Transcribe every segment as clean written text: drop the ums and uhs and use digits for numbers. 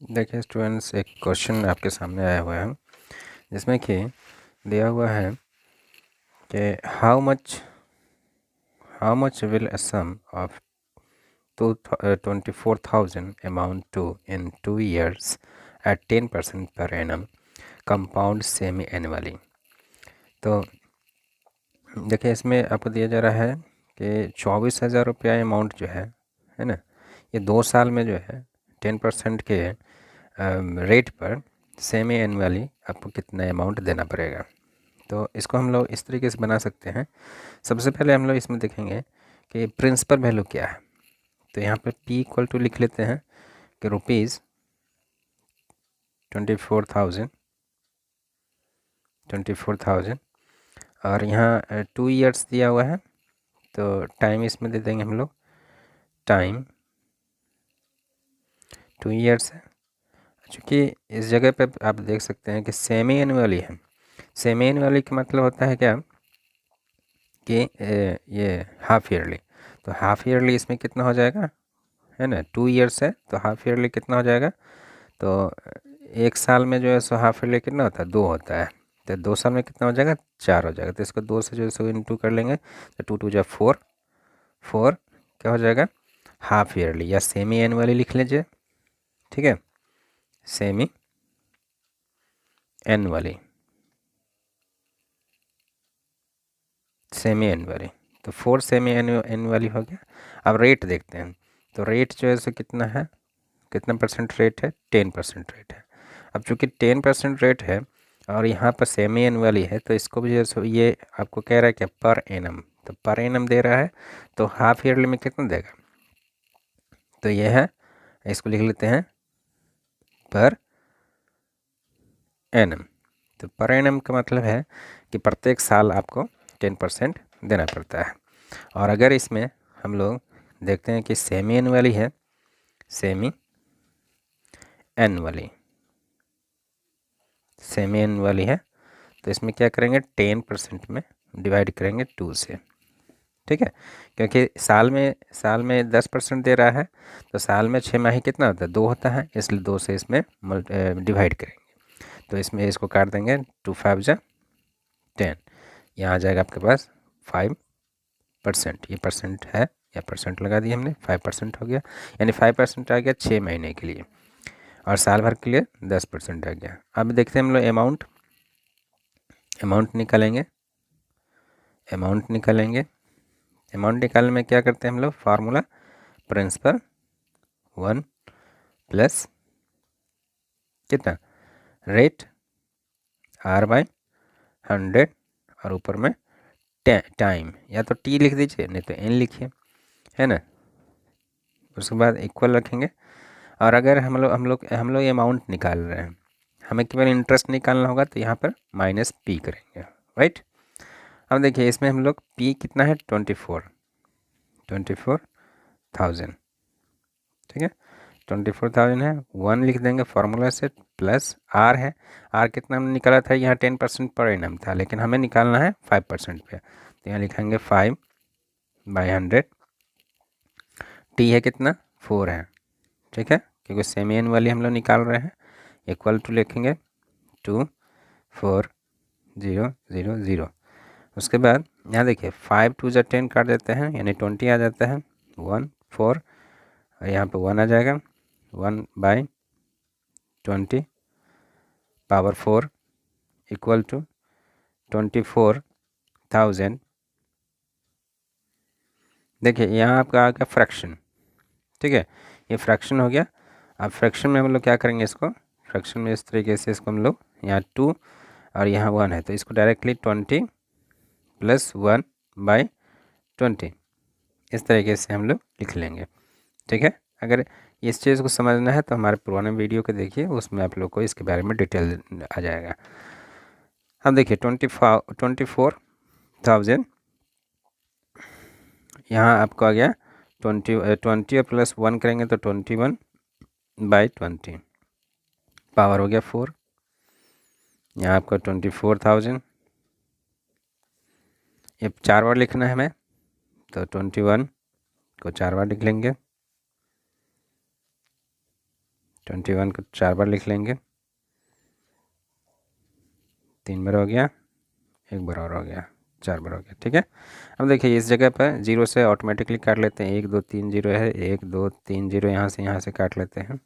देखिए स्टूडेंट्स, एक क्वेश्चन आपके सामने आया हुआ है जिसमें कि दिया हुआ है कि how much will a sum of 24,000 amount to in 2 years at 10% per annum compound semi annually. तो देखिए इसमें आपको दिया जा रहा है कि 24,000 रुपया अमाउंट जो है ना, ये 2 साल में जो है 10% के रेट पर सेमी एनुअली आपको कितना अमाउंट देना पड़ेगा। तो इसको हम लोग इस तरीके से बना सकते हैं। सबसे पहले हम लोग इसमें देखेंगे कि प्रिंसिपल वैल्यू क्या है। तो यहाँ पर P इक्वल टू लिख लेते हैं कि रुपीज़ 24,000 और यहाँ 2 years दिया हुआ है। तो टाइम इसमें दे देंगे हम लोग, टाइम 2 years है। चूँकि इस जगह पे आप देख सकते हैं कि सेमी एनुअली है। सेमी एनुअली का मतलब होता है क्या कि ये हाफ ईयरली। तो हाफ ईयरली इसमें कितना हो जाएगा, है ना, 2 years है तो हाफ ईयरली कितना हो जाएगा। तो एक साल में जो है सो हाफ ईयरली कितना होता है, 2 होता है। तो 2 साल में कितना हो जाएगा, 4 हो जाएगा। तो इसको 2 से जो है सो इंटू कर लेंगे तो 2 2 जा 4, 4 क्या हो जाएगा, हाफ ईयरली या सेमी एनुअली लिख लीजिए। ठीक है, सेमी एनुअली, सेमी एनुअली। तो 4 सेमी एनुअली हो गया। अब रेट देखते हैं। तो रेट जो है सो कितना है, कितना परसेंट रेट है, 10% रेट है। अब चूंकि 10% रेट है और यहाँ पर सेमी एनुअली है तो इसको भी जो है सो ये आपको कह रहा है कि पर एनम, तो पर एनम दे रहा है। तो हाफ ईयरली में कितना देगा, तो ये है, इसको लिख लेते हैं पर एनम। तो पर एनम का मतलब है कि प्रत्येक साल आपको 10% देना पड़ता है। और अगर इसमें हम लोग देखते हैं कि सेमी एनुअली है, सेमी एनुअली, सेमी एनुअली है, तो इसमें क्या करेंगे, 10% में डिवाइड करेंगे 2 से। ठीक है, क्योंकि साल में 10% दे रहा है तो साल में 6 माही कितना होता है, 2 होता है, इसलिए 2 से इसमें डिवाइड करेंगे। तो इसमें इसको काट देंगे, 2 5 जा 10, यहाँ आ जाएगा आपके पास 5%। ये परसेंट है या परसेंट लगा दिया हमने, 5% हो गया, यानी 5% आ गया 6 महीने के लिए और साल भर के लिए 10% आ गया। अब देखते हैं हम लोग अमाउंट निकालेंगे। अमाउंट निकालने में क्या करते हैं हम लोग, फार्मूला प्रिंसिपल 1 प्लस कितना, रेट R/100 और ऊपर में टाइम, या तो T लिख दीजिए नहीं तो N लिखिए, है ना। उसके बाद इक्वल रखेंगे। और अगर हम लोग अमाउंट निकाल रहे हैं, हमें केवल इंटरेस्ट निकालना होगा तो यहाँ पर -P करेंगे, राइट। अब देखिए इसमें हम लोग P कितना है, 24,000। ठीक है, 24,000 है, 1 लिख देंगे फार्मूला से, प्लस R है। R कितना हमने निकाला था, यहाँ 10% पर एनम था, लेकिन हमें निकालना है 5% पे, तो यहाँ लिखेंगे 5/100। T है कितना, 4 है। ठीक है, क्योंकि सेमी एनुअली हम लोग निकाल रहे हैं, इक्वल टू लिखेंगे 24000। उसके बाद यहाँ देखिए 5 2 जा 10 काट देते हैं, यानी 20 आ जाता है, 1 4 और यहाँ पे 1 आ जाएगा, 1/20 पावर 4 इक्वल टू 24,000। देखिए यहाँ आपका आ गया फ्रैक्शन। ठीक है, ये फ्रैक्शन हो गया। अब फ्रैक्शन में हम लोग क्या करेंगे, इसको फ्रैक्शन में इस तरीके से इसको हम लोग, यहाँ 2 और यहाँ 1 है तो इसको डायरेक्टली 20 + 1/20 इस तरीके से हम लोग लिख लेंगे। ठीक है, अगर इस चीज़ को समझना है तो हमारे पुराने वीडियो को देखिए, उसमें आप लोग को इसके बारे में डिटेल आ जाएगा। अब देखिए 24,000 यहाँ आपको आ गया 20 और +1 करेंगे तो 21/20 पावर हो गया 4। यहाँ आपका 24,000, ये 4 बार लिखना है हमें, तो 21 को 4 बार लिख लेंगे, 21 को 4 बार लिख लेंगे, 3 बार हो गया, 1 बार और हो गया, 4 बार हो गया। ठीक है, अब देखिए इस जगह पर 0 से ऑटोमेटिकली काट लेते हैं, 1 2 3 0 है, 1 2 3 0 यहाँ से काट लेते हैं,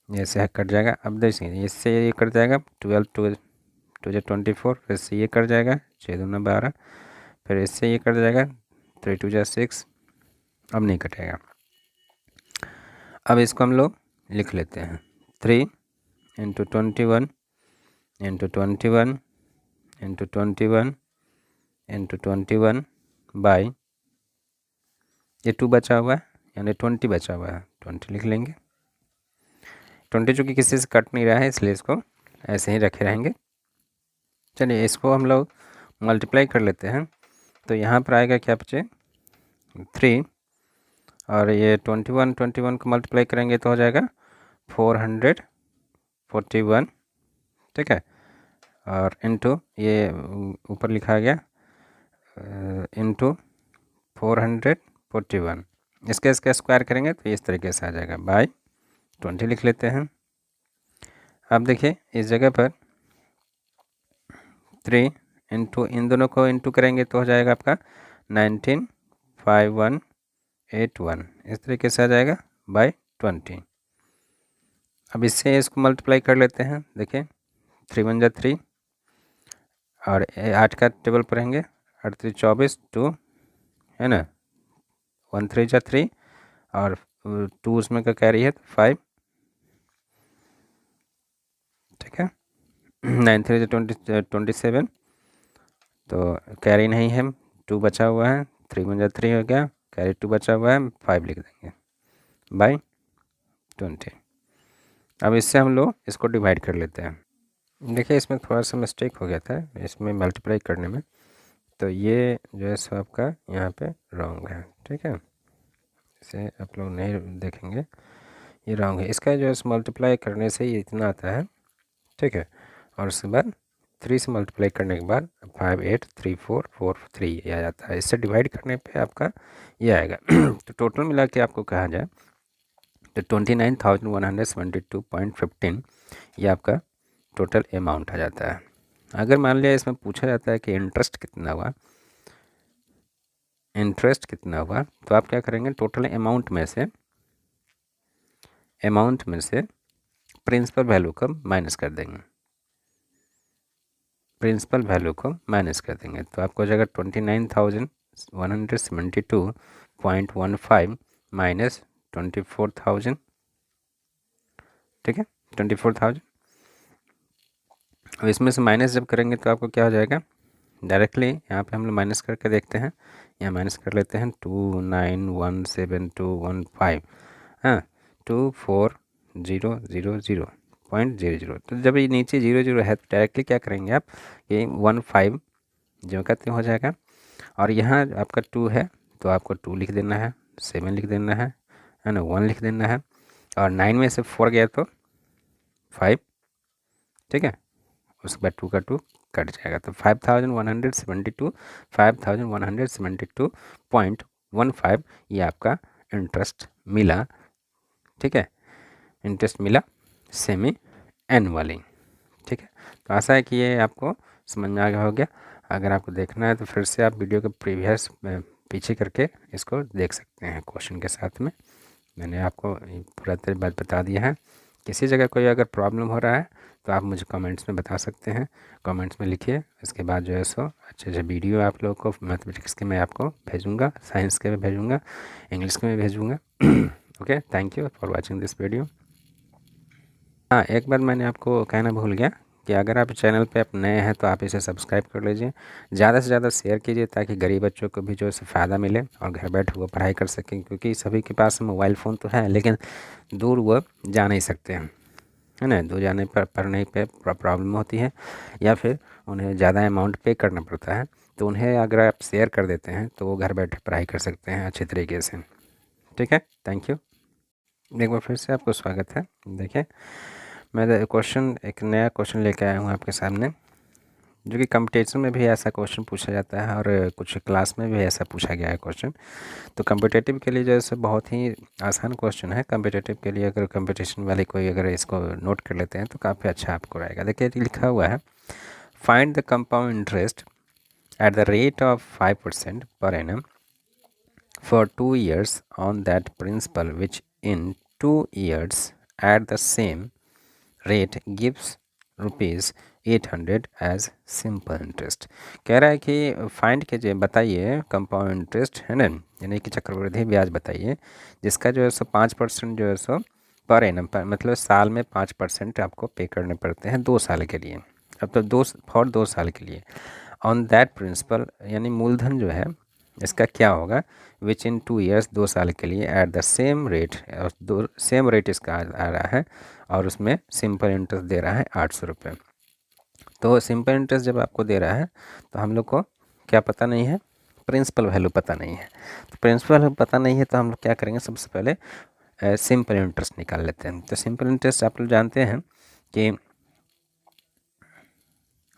ऐसे कट जाएगा। अब देखिए इससे ये कट जाएगा, 12 2 2 जा 24, फिर से ये कट जाएगा, 6 दूना 12, फिर इससे ये कट जाएगा, 3 2 जा 6, अब नहीं कटेगा। अब इसको हम लोग लिख लेते हैं, 3 into 21 into 21 into 21 into 21 by, ये 2 बचा हुआ है यानी 20 बचा हुआ है, 20 लिख लेंगे। 20 चूँकि किसी से कट नहीं रहा है इसलिए इसको ऐसे ही रखे रहेंगे। चलिए इसको हम लोग मल्टीप्लाई कर लेते हैं, तो यहाँ पर आएगा क्या बचे, 3, और ये 21 को मल्टीप्लाई करेंगे तो हो जाएगा 441। ठीक है, और इनटू ये ऊपर लिखा गया इनटू 441, इसका स्क्वायर करेंगे तो इस तरीके से आ जाएगा, बाय 20 लिख लेते हैं। अब देखिए इस जगह पर 3 इंटू इन दोनों को इंटू करेंगे तो हो जाएगा आपका 195181, इस तरीके से आ जाएगा बाय 20। अब इससे इसको मल्टीप्लाई कर लेते हैं, देखिए 3 1 जा 3, और 8 का टेबल पर रहेंगे, 8 3 24, 2 है ना, 1 3 जा 3, और 2 उसमें का कैरी है तो 5। ठीक है, 9 3 जा 27, तो कैरी नहीं है, 2 बचा हुआ है, 3 1 जा 3 हो गया, कैरी 2 बचा हुआ है, 5 लिख देंगे बाय 20। अब इससे हम लोग इसको डिवाइड कर लेते हैं। देखिए इसमें थोड़ा सा मिस्टेक हो गया था इसमें मल्टीप्लाई करने में, तो ये जो है सो आपका यहाँ पे रॉन्ग है। ठीक है, इसे आप लोग नहीं देखेंगे, ये रॉन्ग है, इसका जो है मल्टीप्लाई करने से ये इतना आता है। ठीक है, और उसके बाद 3 से मल्टीप्लाई करने के बाद 5 8 3 4 4 3 ये आ जाता है। इससे डिवाइड करने पे आपका ये आएगा तो टोटल मिला के आपको कहा जाए तो 29,172.15 ये आपका टोटल अमाउंट आ जाता है। अगर मान लिया इसमें पूछा जाता है कि इंटरेस्ट कितना हुआ, तो आप क्या करेंगे, टोटल अमाउंट में से प्रिंसिपल वैल्यू को माइनस कर देंगे, तो आपको हो जाएगा 29,172.15 माइनस 24,000। ठीक है, 24,000। अब इसमें से माइनस जब करेंगे तो आपको क्या हो जाएगा, डायरेक्टली यहाँ पे हम लोग माइनस करके देखते हैं, यहाँ माइनस कर लेते हैं 2917.215, हाँ 24,000.00। तो जब ये नीचे 00 है तो डायरेक्टली क्या करेंगे आप, ये 15 जो कहते हो जाएगा, और यहाँ आपका 2 है तो आपको 2 लिख देना है, 7 लिख देना है ना, 1 लिख देना है, और 9 में से 4 गया तो 5। ठीक है, उसके बाद 2 का 2 कट जाएगा, तो 5,172.15 ये आपका इंटरेस्ट मिला। ठीक है, इंटरेस्ट मिला सेमी एनुअली। ठीक है, तो आशा है कि ये आपको समझ में आ गया हो गया। अगर आपको देखना है तो फिर से आप वीडियो के प्रीवियस पीछे करके इसको देख सकते हैं, क्वेश्चन के साथ में मैंने आपको पूरा तरह बात बता दिया है। किसी जगह कोई अगर प्रॉब्लम हो रहा है तो आप मुझे कमेंट्स में बता सकते हैं, कमेंट्स में लिखिए। इसके बाद जो है सो अच्छे अच्छे वीडियो आप लोगों को मैथमेटिक्स के मैं आपको भेजूँगा, साइंस के भी भेजूँगा, इंग्लिश के भी भेजूँगा। Okay, thank you for watching this video. हाँ, एक बार मैंने आपको कहना भूल गया कि अगर आप चैनल पे आप नए हैं तो आप इसे सब्सक्राइब कर लीजिए, ज़्यादा से ज़्यादा शेयर कीजिए ताकि गरीब बच्चों को भी जो है फ़ायदा मिले और घर बैठे वो पढ़ाई कर सकें, क्योंकि सभी के पास मोबाइल फ़ोन तो है लेकिन दूर वो जा नहीं सकते हैं, है ना, दूर जाने पर पढ़ने पे प्रॉब्लम होती है या फिर उन्हें ज़्यादा अमाउंट पे करना पड़ता है, तो उन्हें अगर आप शेयर कर देते हैं तो वो घर बैठे पढ़ाई कर सकते हैं अच्छे तरीके से। ठीक है, थैंक यू। एक बार फिर से आपको स्वागत है। देखिए मैं एक नया क्वेश्चन लेकर आया हूँ आपके सामने। जो कि कंपटीशन में भी ऐसा क्वेश्चन पूछा जाता है और कुछ क्लास में भी ऐसा पूछा गया है क्वेश्चन। तो कम्पिटेटिव के लिए जो है बहुत ही आसान क्वेश्चन है। कम्पिटेटिव के लिए अगर कंपटीशन वाले कोई अगर इसको नोट कर लेते हैं तो काफ़ी अच्छा आपको रहेगा। देखिए लिखा हुआ है, find the compound interest at the rate of 5% per annum for 2 years on that principal which in 2 years at the same rate gives rupees 800 as simple interest. कह रहा है कि फाइंड कीजिए, बताइए कंपाउंड इंटरेस्ट है ना, यानी कि चक्रवृद्धि ब्याज बताइए जिसका जो है 5% जो है पर एनम मतलब साल में 5% आपको पे करने पड़ते हैं 2 साल के लिए। अब तो 2 साल के लिए ऑन दैट प्रिंसिपल, यानी मूलधन जो है इसका क्या होगा, विच इन 2 ईयर्स 2 साल के लिए at the same rate, same rate इसका आ रहा है और उसमें सिंपल इंटरेस्ट दे रहा है 800 रुपये। तो सिंपल इंटरेस्ट जब आपको दे रहा है तो हम लोग को क्या पता नहीं है, प्रिंसिपल वैल्यू पता नहीं है। तो प्रिंसिपल वैल्यू पता नहीं है तो हम लोग क्या करेंगे, सबसे पहले सिंपल इंटरेस्ट निकाल लेते हैं। तो सिंपल इंटरेस्ट आप लोग जानते हैं कि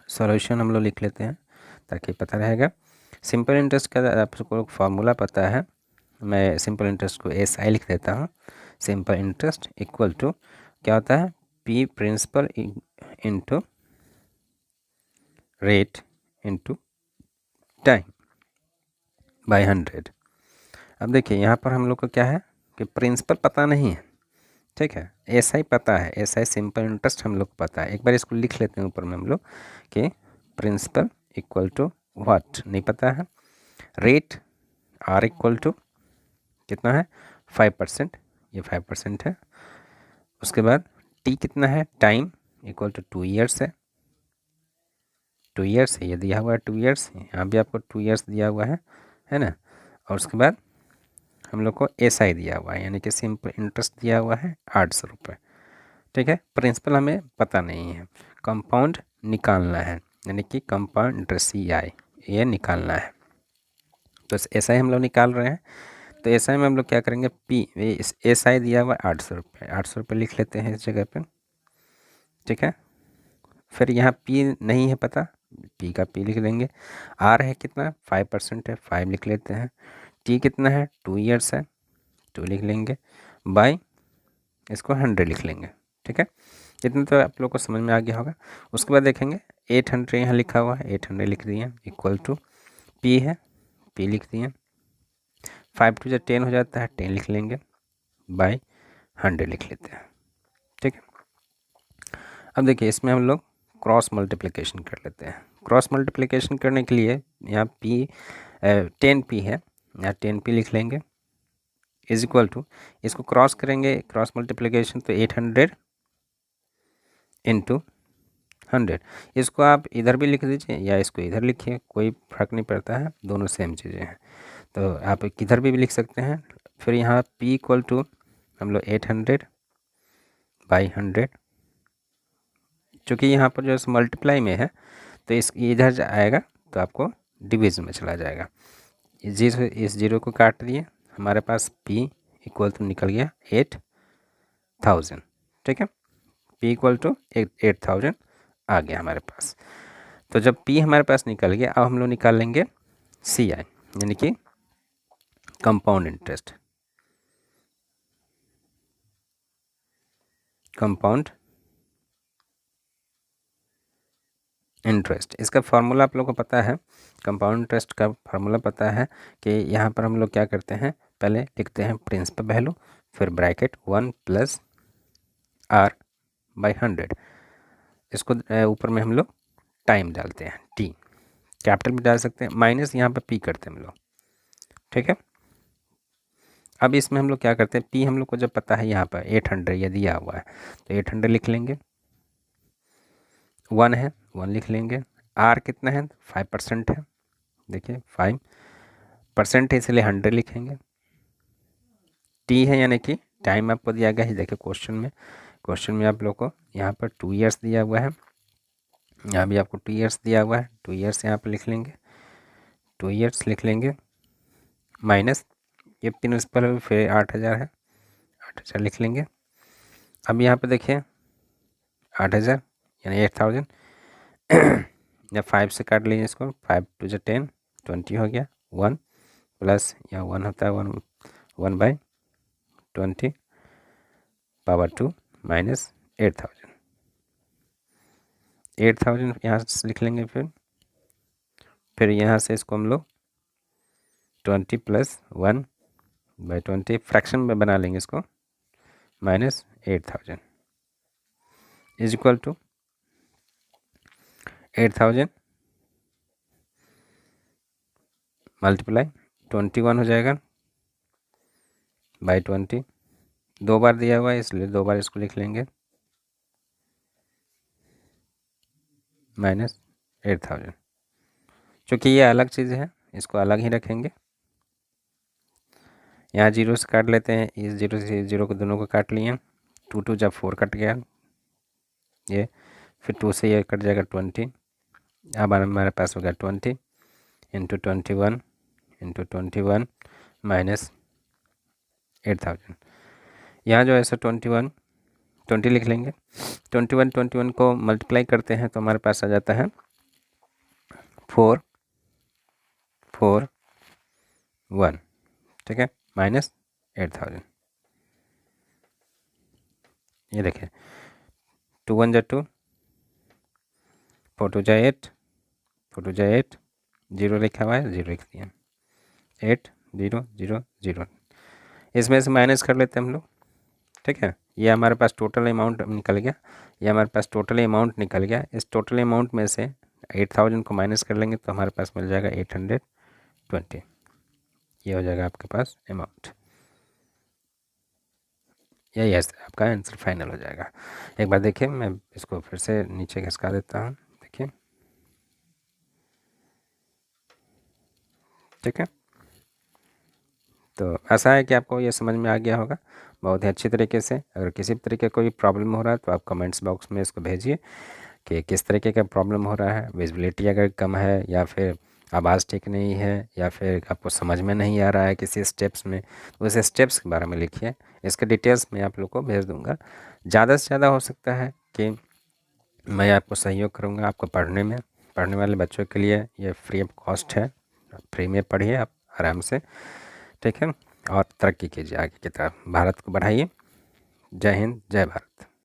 सॉल्यूशन हम लोग लिख लेते हैं ताकि पता रहेगा। सिंपल इंटरेस्ट का आपको फार्मूला पता है, मैं सिंपल इंटरेस्ट को एस आई लिख देता हूँ। सिंपल इंटरेस्ट इक्वल टू क्या होता है, P principal into rate into time by 100। अब देखिए यहाँ पर हम लोग को क्या है कि प्रिंसिपल पता नहीं है, ठीक है, एस आई पता है, एस आई सिंपल इंटरेस्ट हम लोग को पता है। एक बार इसको लिख लेते हैं ऊपर में हम लोग कि प्रिंसिपल इक्वल टू व्हाट नहीं पता है, रेट आर इक्वल टू कितना है 5%, ये 5% है। उसके बाद टी कितना है, टाइम इक्वल टू 2 ईयर्स है, 2 ईयर्स है, ये दिया हुआ है 2 ईयर्स, यहाँ भी आपको 2 ईयर्स दिया हुआ है ना। और उसके बाद हम लोग को एस आई दिया हुआ है, यानी कि सिंपल इंटरेस्ट दिया हुआ है 800 रुपये, ठीक है। प्रिंसिपल हमें पता नहीं है, कंपाउंड निकालना है, यानी कि कंपाउंड इंटरेस्ट सी आई ये निकालना है। तो एस आई हम लोग निकाल रहे हैं। तो एस आई में हम लोग क्या करेंगे, पी एस आई दिया हुआ है 800 रुपये, 800 रुपये लिख लेते हैं इस जगह पे, ठीक है। फिर यहाँ पी नहीं है पता, पी का पी लिख देंगे। आर है कितना 5% है, 5 लिख लेते हैं। टी कितना है 2 ईयर्स है, 2 लिख लेंगे। बाई इसको 100 लिख लेंगे, ठीक है। इतना तो आप लोग को समझ में आ गया होगा। उसके बाद देखेंगे 800 यहाँ लिखा हुआ है, 800 लिख दिए इक्वल टू पी है, पी लिख दिए। 5 टू 10 हो जाता है, 10 लिख लेंगे बाई 100 लिख लेते हैं, ठीक है। अब देखिए इसमें हम लोग क्रॉस मल्टीप्लिकेशन कर लेते हैं। क्रॉस मल्टीप्लिकेशन करने के लिए यहाँ पी 10 पी है, यहाँ 10 पी लिख लेंगे इज इक्वल टू, इसको क्रॉस करेंगे क्रॉस मल्टीप्लिकेशन तो 800 इंटू 100। इसको आप इधर भी लिख दीजिए या इसको इधर लिखिए, कोई फ़र्क नहीं पड़ता है, दोनों सेम चीज़ें हैं। तो आप किधर भी लिख सकते हैं। फिर यहाँ p इक्वल टू हम लोग 800 बाई 100, चूँकि यहाँ पर जो है मल्टीप्लाई में है तो इस इधर आएगा तो आपको डिवीज़न में चला जाएगा। इस जीरो को काट दिए, हमारे पास p इक्वल टू निकल गया 8000, ठीक है। p इक्वल टू 8000 आ गया हमारे पास। तो जब p हमारे पास निकल गया, अब हम लोग निकाल लेंगे सी आई, यानी कि कंपाउंड इंटरेस्ट, कंपाउंड इंटरेस्ट। इसका फार्मूला आप लोगों को पता है, कंपाउंड इंटरेस्ट का फार्मूला पता है कि यहाँ पर हम लोग क्या करते हैं, पहले लिखते हैं प्रिंसिपल वैल्यू, फिर ब्रैकेट 1 प्लस आर बाई 100, इसको ऊपर में हम लोग टाइम डालते हैं, टी कैपिटल भी डाल सकते हैं, माइनस यहाँ पर पी करते हैं हम लोग, ठीक है। अब इसमें हम लोग क्या करते हैं, पी हम लोग को जब पता है यहाँ पर 800 ये दिया हुआ है तो 800 लिख लेंगे, 1 है 1 लिख लेंगे। आर कितना है 5% है, देखिए 5% है इसलिए 100 लिखेंगे। टी है यानी कि टाइम आपको दिया गया है, देखिए क्वेश्चन में आप लोग को यहाँ पर 2 ईयर्स दिया हुआ है, यहाँ भी आपको 2 ईयर्स दिया हुआ है, 2 ईयर्स यहाँ पर लिख लेंगे, 2 ईयर्स लिख लेंगे माइनस ये प्रिंसिपल फिर 8000 है, 8000 लिख लेंगे। अब यहाँ पे देखिए 8000 यानी 8000 या 5 से काट लीजिए इसको, 5 टू जो 10, 20 हो गया। 1 प्लस या 1 होता है 1/20 पावर 2 माइनस 8000। 8000 यहाँ से लिख लेंगे। फिर यहाँ से इसको हम लोग 20 प्लस 1/20 फ्रैक्शन में बना लेंगे इसको, minus 8000 is equal to 8000 multiply 21 हो जाएगा बाई 20। 2 बार दिया हुआ है इसलिए 2 बार इसको लिख लेंगे, माइनस 8000। चूँकि ये अलग चीज़ है इसको अलग ही रखेंगे। यहाँ 0 से काट लेते हैं, इस 0 से 0 को दोनों को काट लिए। 2 2 जब 4 कट गया ये, फिर 2 से ये कट जाएगा 20। अब हमारे पास होगा 20 इंटू 21 माइनस 8000। यहाँ जो है सो 20 लिख लेंगे। 21 को मल्टीप्लाई करते हैं तो हमारे पास आ जाता है 4 4 1, ठीक है, माइनस 8000। ये देखिए 2 1 जा 2, 4 2 जा 8, 4 2 जा 8, 0 लिखा हुआ है 0 लिख दिया, 8 0 0 0। इसमें से माइनस कर लेते हैं हम लोग, ठीक है। ये हमारे पास टोटल अमाउंट निकल गया, ये हमारे पास टोटल अमाउंट निकल गया। इस टोटल अमाउंट में से 8000 को माइनस कर लेंगे तो हमारे पास मिल जाएगा 820। ये हो जाएगा आपके पास अमाउंट। यही है आपका आंसर फाइनल हो जाएगा। एक बार देखिए, मैं इसको फिर से नीचे खिसका देता हूँ, देखिए, ठीक है। तो ऐसा है कि आपको ये समझ में आ गया होगा बहुत ही अच्छी तरीके से। अगर किसी भी तरीके का कोई प्रॉब्लम हो रहा है तो आप कमेंट्स बॉक्स में इसको भेजिए कि किस तरीके का प्रॉब्लम हो रहा है। विजिबिलिटी अगर कम है, या फिर आवाज़ ठीक नहीं है, या फिर आपको समझ में नहीं आ रहा है किसी स्टेप्स में, तो उस स्टेप्स के बारे में लिखिए। इसके डिटेल्स मैं आप लोग को भेज दूँगा। ज़्यादा से ज़्यादा हो सकता है कि मैं आपको सहयोग करूँगा आपको पढ़ने में। पढ़ने वाले बच्चों के लिए ये फ्री ऑफ कॉस्ट है, फ्री में पढ़िए आप आराम से, ठीक है। और तरक्की कीजिए आगे की तरफ, भारत को बढ़ाइए। जय हिंद, जय भारत।